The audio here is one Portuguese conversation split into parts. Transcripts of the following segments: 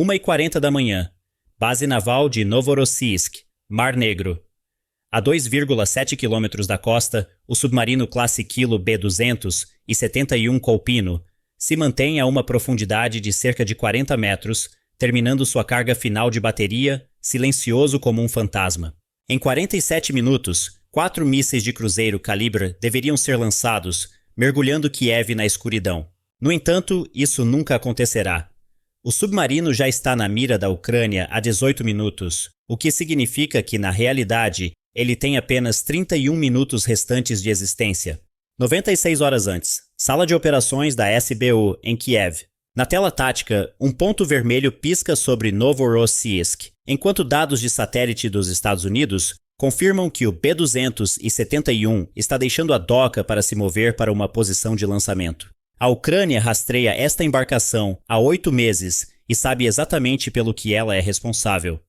1h40 da manhã. Base naval de Novorossiysk, Mar Negro. A 2,7 km da costa, o submarino classe Kilo B-200 e 71 Kolpino se mantém a uma profundidade de cerca de 40 metros, terminando sua carga final de bateria, silencioso como um fantasma. Em 47 minutos, 4 mísseis de cruzeiro calibre deveriam ser lançados, mergulhando Kiev na escuridão. No entanto, isso nunca acontecerá. O submarino já está na mira da Ucrânia há 18 minutos, o que significa que, na realidade, ele tem apenas 31 minutos restantes de existência. 96 horas antes, sala de operações da SBU em Kiev. Na tela tática, um ponto vermelho pisca sobre Novorossiysk, enquanto dados de satélite dos Estados Unidos confirmam que o B-271 está deixando a doca para se mover para uma posição de lançamento. A Ucrânia rastreia esta embarcação há 8 meses e sabe exatamente pelo que ela é responsável.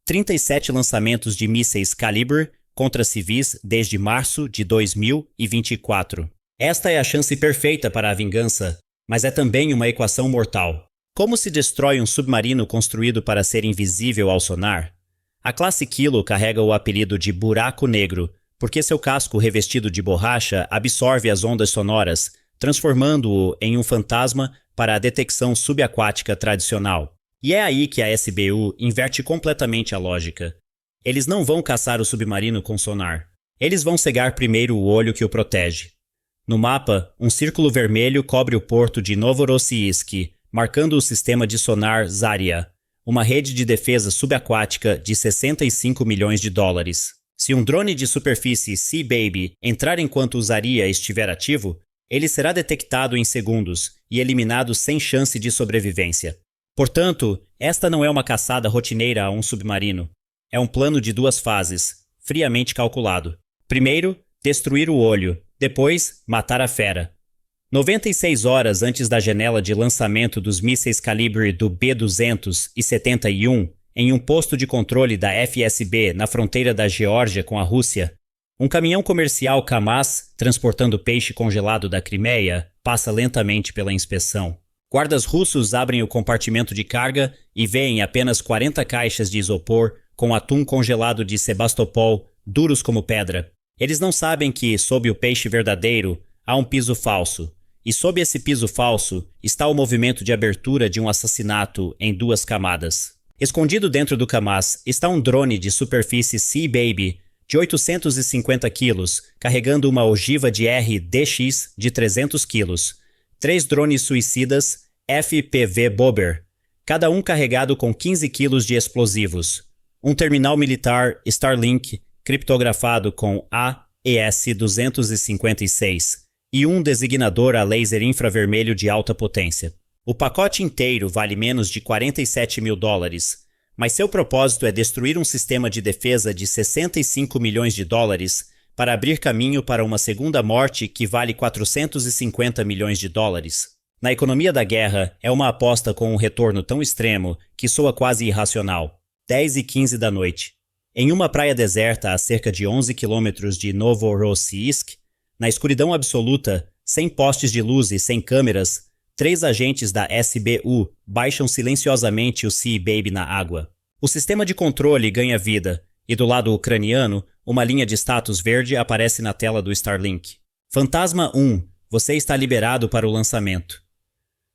37 lançamentos de mísseis calibre contra civis desde março de 2024. Esta é a chance perfeita para a vingança, mas é também uma equação mortal. Como se destrói um submarino construído para ser invisível ao sonar? A classe Kilo carrega o apelido de buraco negro, porque seu casco revestido de borracha absorve as ondas sonoras, transformando-o em um fantasma para a detecção subaquática tradicional. E é aí que a SBU inverte completamente a lógica. Eles não vão caçar o submarino com sonar. Eles vão cegar primeiro o olho que o protege. No mapa, um círculo vermelho cobre o porto de Novorossiysk, marcando o sistema de sonar Zarya, uma rede de defesa subaquática de 65 milhões de dólares. Se um drone de superfície Sea Baby entrar enquanto o Zarya estiver ativo, ele será detectado em segundos e eliminado sem chance de sobrevivência. Portanto, esta não é uma caçada rotineira a um submarino. É um plano de 2 fases, friamente calculado. Primeiro, destruir o olho. Depois, matar a fera. 96 horas antes da janela de lançamento dos mísseis calibre do B-271, em um posto de controle da FSB na fronteira da Geórgia com a Rússia, um caminhão comercial Kamaz, transportando peixe congelado da Crimeia, passa lentamente pela inspeção. Guardas russos abrem o compartimento de carga e veem apenas 40 caixas de isopor com atum congelado de Sebastopol, duros como pedra. Eles não sabem que, sob o peixe verdadeiro, há um piso falso. E sob esse piso falso está o movimento de abertura de um assassinato em 2 camadas. Escondido dentro do Kamaz está um drone de superfície Sea Baby de 850 quilos, carregando uma ogiva de RDX de 300 quilos. 3 drones suicidas FPV Bobber, cada um carregado com 15 quilos de explosivos. Um terminal militar Starlink criptografado com AES-256 e um designador a laser infravermelho de alta potência. O pacote inteiro vale menos de 47 mil dólares, mas seu propósito é destruir um sistema de defesa de 65 milhões de dólares para abrir caminho para uma segunda morte que vale 450 milhões de dólares. Na economia da guerra, é uma aposta com um retorno tão extremo que soa quase irracional. 10h15 da noite. Em uma praia deserta a cerca de 11 quilômetros de Novorossiysk, na escuridão absoluta, sem postes de luz e sem câmeras, 3 agentes da SBU baixam silenciosamente o Sea Baby na água. O sistema de controle ganha vida, e do lado ucraniano, uma linha de status verde aparece na tela do Starlink. Fantasma 1, você está liberado para o lançamento.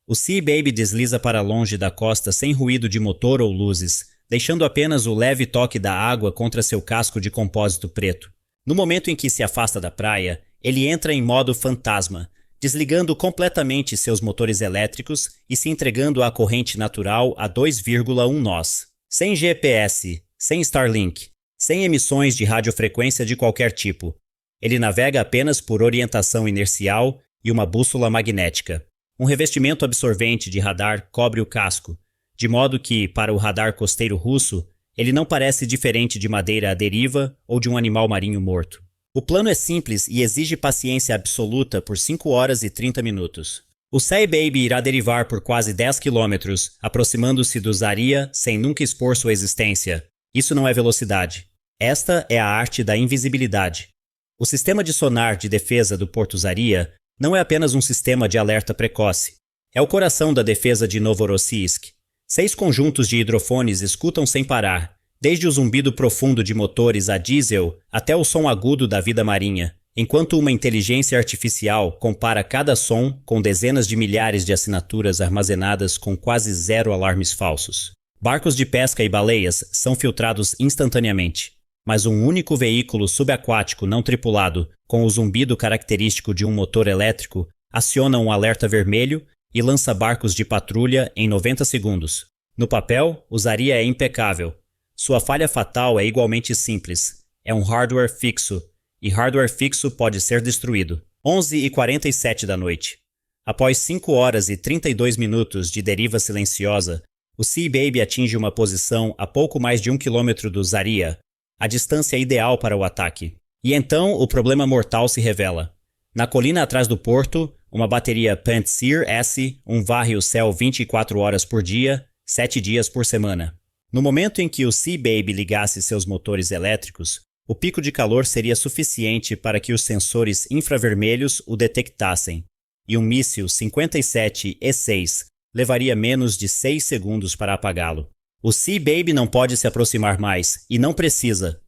O Sea Baby desliza para longe da costa sem ruído de motor ou luzes, deixando apenas o leve toque da água contra seu casco de compósito preto. No momento em que se afasta da praia, ele entra em modo fantasma, desligando completamente seus motores elétricos e se entregando à corrente natural a 2,1 nós. Sem GPS, sem Starlink, sem emissões de radiofrequência de qualquer tipo. Ele navega apenas por orientação inercial e uma bússola magnética. Um revestimento absorvente de radar cobre o casco, de modo que, para o radar costeiro russo, ele não parece diferente de madeira à deriva ou de um animal marinho morto. O plano é simples e exige paciência absoluta por 5 horas e 30 minutos. O Sea Baby irá derivar por quase 10 quilômetros, aproximando-se do Zarya sem nunca expor sua existência. Isso não é velocidade. Esta é a arte da invisibilidade. O sistema de sonar de defesa do Porto Zarya não é apenas um sistema de alerta precoce. É o coração da defesa de Novorossiysk. 6 conjuntos de hidrofones escutam sem parar, desde o zumbido profundo de motores a diesel até o som agudo da vida marinha, enquanto uma inteligência artificial compara cada som com dezenas de milhares de assinaturas armazenadas com quase zero alarmes falsos. Barcos de pesca e baleias são filtrados instantaneamente, mas um único veículo subaquático não tripulado, com o zumbido característico de um motor elétrico, aciona um alerta vermelho e lança barcos de patrulha em 90 segundos. No papel, o Zarya é impecável. Sua falha fatal é igualmente simples. É um hardware fixo, e hardware fixo pode ser destruído. 11h47 da noite. Após 5 horas e 32 minutos de deriva silenciosa, o Sea Baby atinge uma posição a pouco mais de 1 km do Zarya, a distância ideal para o ataque. E então o problema mortal se revela. Na colina atrás do porto, uma bateria Pantsir S varre o céu 24 horas por dia, 7 dias por semana. No momento em que o Sea Baby ligasse seus motores elétricos, o pico de calor seria suficiente para que os sensores infravermelhos o detectassem, e um míssil 57 E6 levaria menos de 6 segundos para apagá-lo. O Sea Baby não pode se aproximar mais, e não precisa.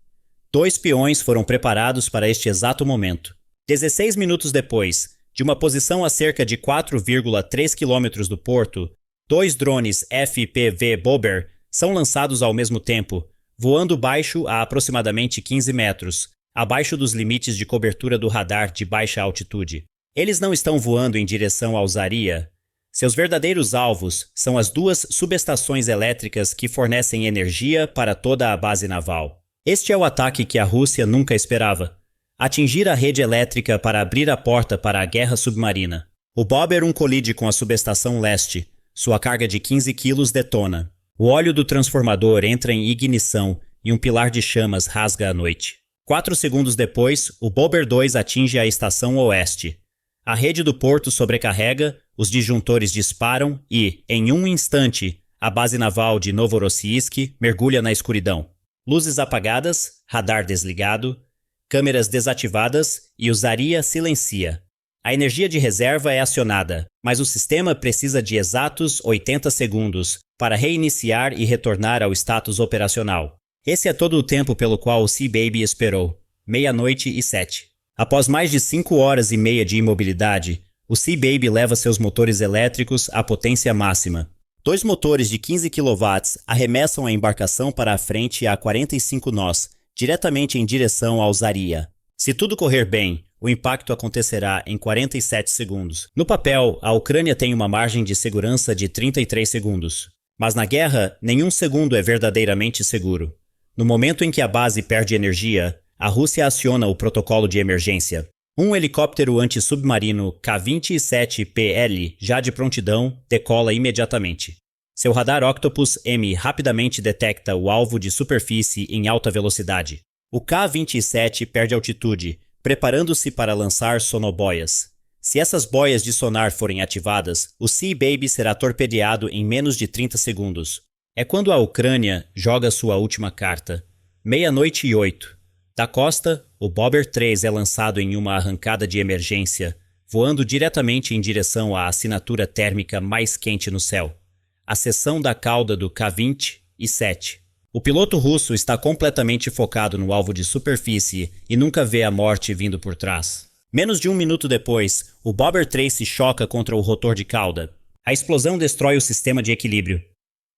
2 peões foram preparados para este exato momento. 16 minutos depois, de uma posição a cerca de 4,3 km do porto, 2 drones FPV Bobber são lançados ao mesmo tempo, voando baixo a aproximadamente 15 metros, abaixo dos limites de cobertura do radar de baixa altitude. Eles não estão voando em direção ao Zarya. Seus verdadeiros alvos são as 2 subestações elétricas que fornecem energia para toda a base naval. Este é o ataque que a Rússia nunca esperava. Atingir a rede elétrica para abrir a porta para a guerra submarina. O Bobber 1 colide com a subestação leste. Sua carga de 15 quilos detona. O óleo do transformador entra em ignição e um pilar de chamas rasga a noite. 4 segundos depois, o Bobber 2 atinge a estação oeste. A rede do porto sobrecarrega, os disjuntores disparam e, em um instante, a base naval de Novorossiysk mergulha na escuridão. Luzes apagadas, radar desligado, câmeras desativadas e o Zarya silencia. A energia de reserva é acionada, mas o sistema precisa de exatos 80 segundos para reiniciar e retornar ao status operacional. Esse é todo o tempo pelo qual o Sea Baby esperou. 00:07. Após mais de 5 horas e meia de imobilidade, o Sea Baby leva seus motores elétricos à potência máxima. 2 motores de 15 kW arremessam a embarcação para a frente a 45 nós, diretamente em direção ao Zarya. Se tudo correr bem, o impacto acontecerá em 47 segundos. No papel, a Ucrânia tem uma margem de segurança de 33 segundos. Mas na guerra, nenhum segundo é verdadeiramente seguro. No momento em que a base perde energia, a Rússia aciona o protocolo de emergência. Um helicóptero antissubmarino K-27PL, já de prontidão, decola imediatamente. Seu radar Octopus M rapidamente detecta o alvo de superfície em alta velocidade. O K-27 perde altitude, preparando-se para lançar sonoboias. Se essas boias de sonar forem ativadas, o Sea Baby será torpedeado em menos de 30 segundos. É quando a Ucrânia joga sua última carta. 00:08. Da costa, o Bobber 3 é lançado em uma arrancada de emergência, voando diretamente em direção à assinatura térmica mais quente no céu, a seção da cauda do K-27. O piloto russo está completamente focado no alvo de superfície e nunca vê a morte vindo por trás. Menos de 1 minuto depois, o Bobber 3 se choca contra o rotor de cauda. A explosão destrói o sistema de equilíbrio.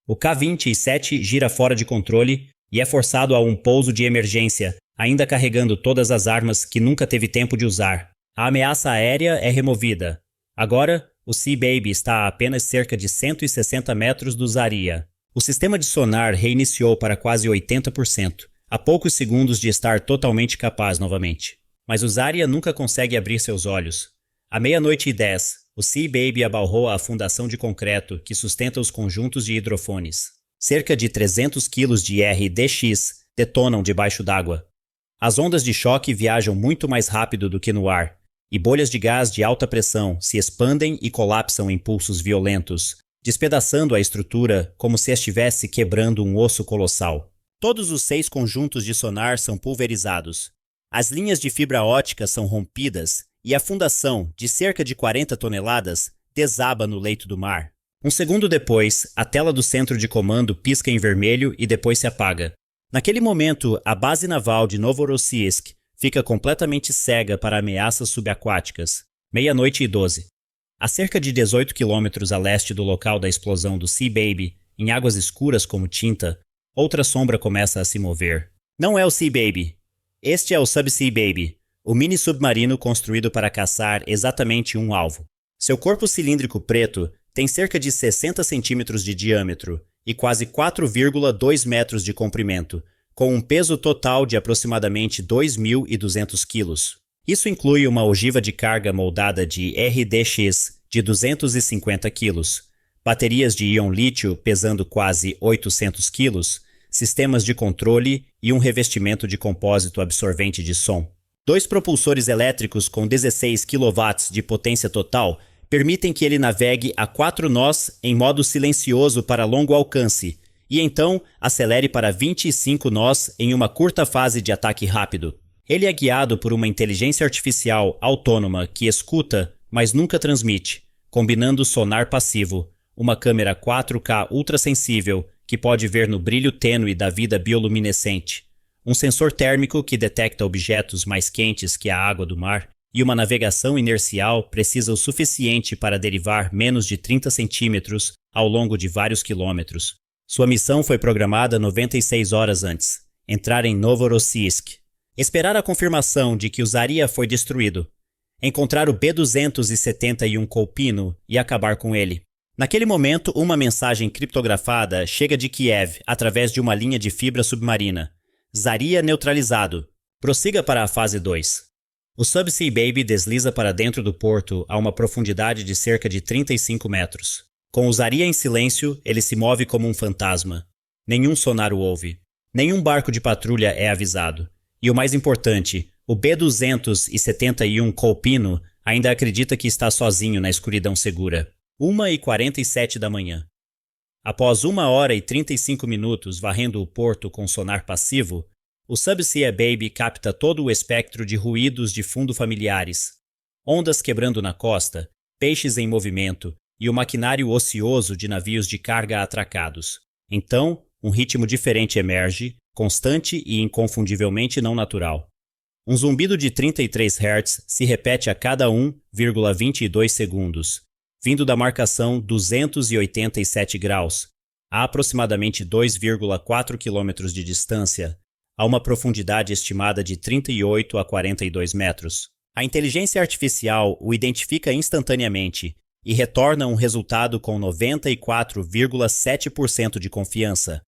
O K-27 gira fora de controle e é forçado a um pouso de emergência, ainda carregando todas as armas que nunca teve tempo de usar. A ameaça aérea é removida. Agora, o Sea Baby está a apenas cerca de 160 metros do Zarya. O sistema de sonar reiniciou para quase 80%, a poucos segundos de estar totalmente capaz novamente. Mas o Zarya nunca consegue abrir seus olhos. À 00:10, o Sea Baby abalrou a fundação de concreto que sustenta os conjuntos de hidrofones. Cerca de 300 kg de RDX detonam debaixo d'água. As ondas de choque viajam muito mais rápido do que no ar, e bolhas de gás de alta pressão se expandem e colapsam em pulsos violentos, despedaçando a estrutura como se estivesse quebrando um osso colossal. Todos os 6 conjuntos de sonar são pulverizados. As linhas de fibra ótica são rompidas e a fundação, de cerca de 40 toneladas, desaba no leito do mar. Um segundo depois, a tela do centro de comando pisca em vermelho e depois se apaga. Naquele momento, a base naval de Novorossiysk fica completamente cega para ameaças subaquáticas. 00:12. A cerca de 18 quilômetros a leste do local da explosão do Sea Baby, em águas escuras como tinta, outra sombra começa a se mover. Não é o Sea Baby. Este é o Subsea Baby, o mini submarino construído para caçar exatamente um alvo. Seu corpo cilíndrico preto tem cerca de 60 centímetros de diâmetro e quase 4,2 metros de comprimento, com um peso total de aproximadamente 2.200 quilos. Isso inclui uma ogiva de carga moldada de RDX de 250 quilos, baterias de íon lítio pesando quase 800 quilos, sistemas de controle e um revestimento de compósito absorvente de som. 2 propulsores elétricos com 16 kW de potência total permitem que ele navegue a 4 nós em modo silencioso para longo alcance e então acelere para 25 nós em uma curta fase de ataque rápido. Ele é guiado por uma inteligência artificial autônoma que escuta, mas nunca transmite, combinando sonar passivo, uma câmera 4K ultrassensível que pode ver no brilho tênue da vida bioluminescente, um sensor térmico que detecta objetos mais quentes que a água do mar e uma navegação inercial precisa o suficiente para derivar menos de 30 centímetros ao longo de vários quilômetros. Sua missão foi programada 96 horas antes, entrar em Novorossiysk, esperar a confirmação de que o Zarya foi destruído, encontrar o B-271 Kolpino e acabar com ele. Naquele momento, uma mensagem criptografada chega de Kiev através de uma linha de fibra submarina. Zarya neutralizado. Prossiga para a fase 2. O Subsea Baby desliza para dentro do porto a uma profundidade de cerca de 35 metros. Com o Zarya em silêncio, ele se move como um fantasma. Nenhum sonar o ouve. Nenhum barco de patrulha é avisado. E o mais importante, o B-271 Kolpino ainda acredita que está sozinho na escuridão segura. 1h47 da manhã. Após 1h35 varrendo o porto com sonar passivo, o Subsea Baby capta todo o espectro de ruídos de fundo familiares. Ondas quebrando na costa, peixes em movimento e o maquinário ocioso de navios de carga atracados. Então, um ritmo diferente emerge, constante e inconfundivelmente não natural. Um zumbido de 33 Hz se repete a cada 1,22 segundos, vindo da marcação 287 graus, a aproximadamente 2,4 km de distância, a uma profundidade estimada de 38 a 42 metros. A inteligência artificial o identifica instantaneamente e retorna um resultado com 94,7% de confiança.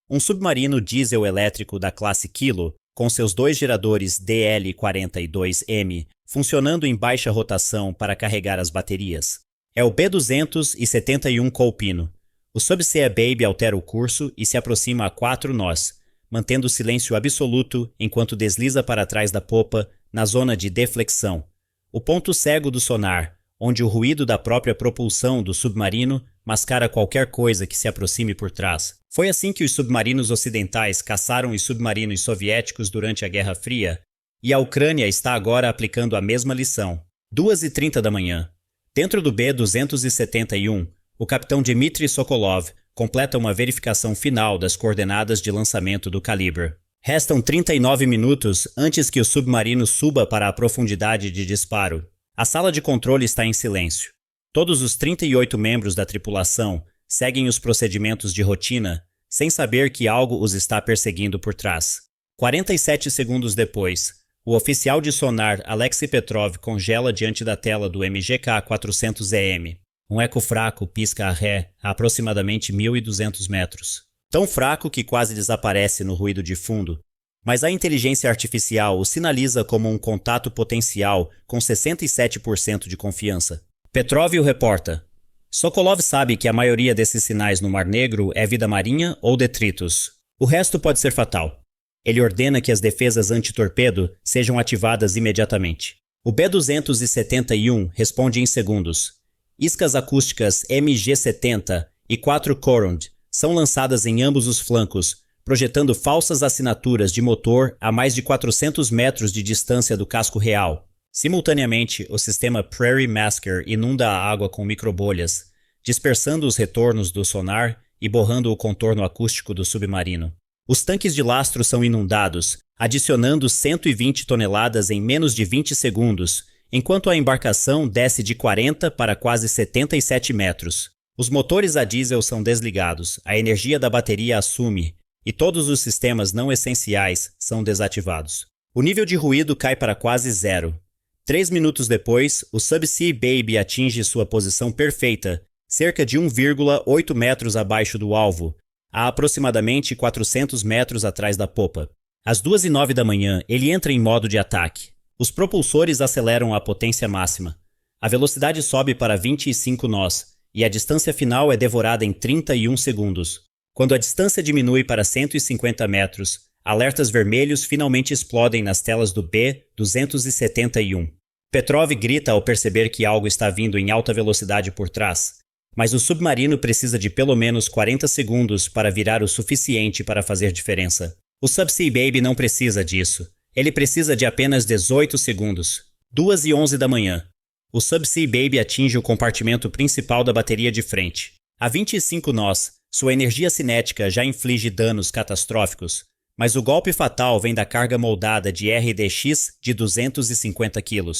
Um submarino diesel elétrico da classe Kilo, com seus 2 geradores DL-42M, funcionando em baixa rotação para carregar as baterias. É o B-271 Kolpino. O Subsea Baby altera o curso e se aproxima a 4 nós, mantendo silêncio absoluto enquanto desliza para trás da popa na zona de deflexão, o ponto cego do sonar, onde o ruído da própria propulsão do submarino mascara qualquer coisa que se aproxime por trás. Foi assim que os submarinos ocidentais caçaram os submarinos soviéticos durante a Guerra Fria, e a Ucrânia está agora aplicando a mesma lição. 2h30 da manhã. Dentro do B-271, o capitão Dmitry Sokolov completa uma verificação final das coordenadas de lançamento do calibre. Restam 39 minutos antes que o submarino suba para a profundidade de disparo. A sala de controle está em silêncio. Todos os 38 membros da tripulação seguem os procedimentos de rotina, sem saber que algo os está perseguindo por trás. 47 segundos depois, o oficial de sonar Alexei Petrov congela diante da tela do MGK-400EM. Um eco fraco pisca a ré a aproximadamente 1.200 metros. Tão fraco que quase desaparece no ruído de fundo. Mas a inteligência artificial o sinaliza como um contato potencial com 67% de confiança. Petrov o reporta. Sokolov sabe que a maioria desses sinais no Mar Negro é vida marinha ou detritos. O resto pode ser fatal. Ele ordena que as defesas anti-torpedo sejam ativadas imediatamente. O B-271 responde em segundos. Iscas acústicas MG-70 e 4 Courant são lançadas em ambos os flancos, projetando falsas assinaturas de motor a mais de 400 metros de distância do casco real. Simultaneamente, o sistema Prairie Masker inunda a água com microbolhas, dispersando os retornos do sonar e borrando o contorno acústico do submarino. Os tanques de lastro são inundados, adicionando 120 toneladas em menos de 20 segundos, enquanto a embarcação desce de 40 para quase 77 metros. Os motores a diesel são desligados, a energia da bateria assume, e todos os sistemas não essenciais são desativados. O nível de ruído cai para quase zero. 3 minutos depois, o Subsea Baby atinge sua posição perfeita, cerca de 1,8 metros abaixo do alvo, a aproximadamente 400 metros atrás da popa. Às 2h09 da manhã, ele entra em modo de ataque. Os propulsores aceleram a potência máxima. A velocidade sobe para 25 nós, e a distância final é devorada em 31 segundos. Quando a distância diminui para 150 metros, alertas vermelhos finalmente explodem nas telas do B-271. Petrov grita ao perceber que algo está vindo em alta velocidade por trás, mas o submarino precisa de pelo menos 40 segundos para virar o suficiente para fazer diferença. O Subsea Baby não precisa disso. Ele precisa de apenas 18 segundos. 2h11 da manhã. O Subsea Baby atinge o compartimento principal da bateria de frente. A 25 nós, sua energia cinética já inflige danos catastróficos, mas o golpe fatal vem da carga moldada de RDX de 250 kg.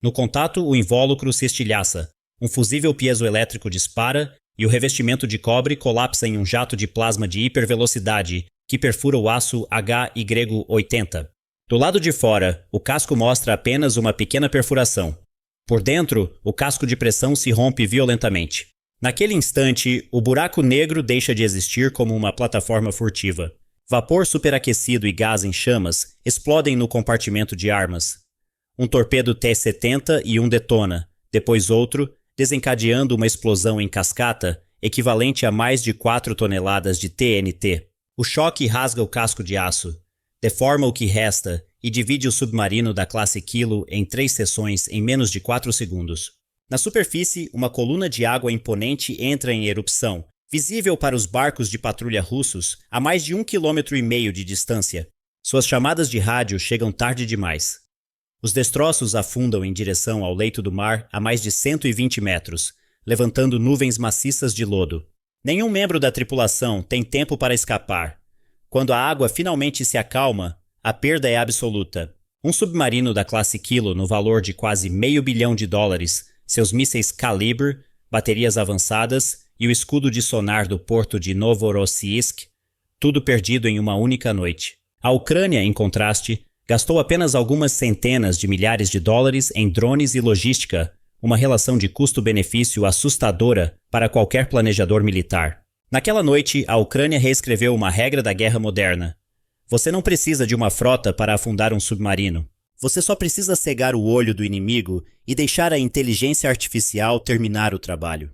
No contato, o invólucro se estilhaça, um fusível piezoelétrico dispara e o revestimento de cobre colapsa em um jato de plasma de hipervelocidade que perfura o aço HY80. Do lado de fora, o casco mostra apenas uma pequena perfuração. Por dentro, o casco de pressão se rompe violentamente. Naquele instante, o buraco negro deixa de existir como uma plataforma furtiva. Vapor superaquecido e gás em chamas explodem no compartimento de armas. Um torpedo T-70 e um detona, depois outro, desencadeando uma explosão em cascata equivalente a mais de 4 toneladas de TNT. O choque rasga o casco de aço, deforma o que resta e divide o submarino da classe Kilo em 3 seções em menos de 4 segundos. Na superfície, uma coluna de água imponente entra em erupção, visível para os barcos de patrulha russos a mais de 1,5 km de distância. Suas chamadas de rádio chegam tarde demais. Os destroços afundam em direção ao leito do mar a mais de 120 metros, levantando nuvens maciças de lodo. Nenhum membro da tripulação tem tempo para escapar. Quando a água finalmente se acalma, a perda é absoluta. Um submarino da classe Kilo no valor de quase $500 milhão, seus mísseis Kalibr, baterias avançadas e o escudo de sonar do porto de Novorossiysk, tudo perdido em uma única noite. A Ucrânia, em contraste, gastou apenas algumas centenas de milhares de dólares em drones e logística, uma relação de custo-benefício assustadora para qualquer planejador militar. Naquela noite, a Ucrânia reescreveu uma regra da guerra moderna. Você não precisa de uma frota para afundar um submarino. Você só precisa cegar o olho do inimigo e deixar a inteligência artificial terminar o trabalho.